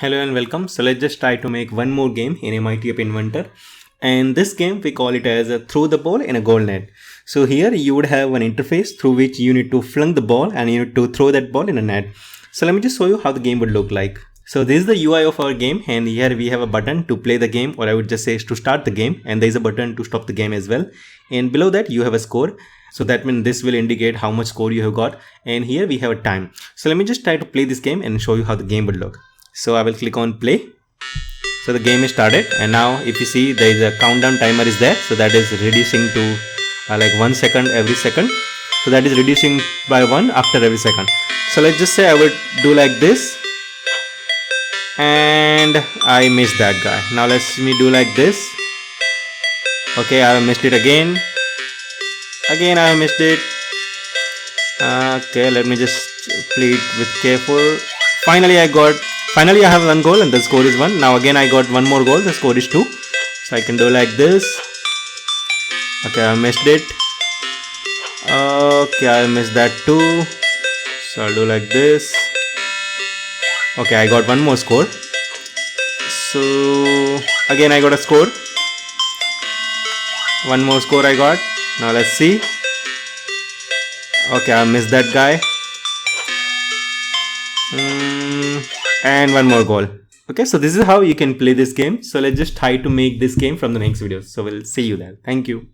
Hello and welcome. So let's just try to make one more game in MIT App Inventor. And this game we call it as a throw the ball in a goal net. So here you would have an interface through which you need to fling the ball and you need to throw that ball in a net. So let me just show you how the game would look like. So this is the UI of our game, and here we have a button to play the game, or I would just say to start the game, and there is a button to stop the game as well. And below that you have a score. So that means this will indicate how much score you have got, and here we have a time. So let me just try to play this game and show you how the game would look. So I will click on play. So the game is started, and now if you see there is a countdown timer is there, so that is reducing to like 1 second every second. So that is reducing by 1 after every second. So let's just say I would do like this, and I missed that guy. Now let's me do like this. Okay, I missed it again. Again I missed it. Okay, let me just play it with careful. Finally I have one goal and the score is 1. Now again I got one more goal, the score is 2. So I can do like this. Okay, I missed it. Okay, I missed that too. So I'll do like this. Okay, I got one more score. So again I got a score. One more score I got. Now let's see. Okay, I missed that guy. And one more goal. Okay, so this is how you can play this game. So let's just try to make this game from the next video. So we'll see you there. Thank you.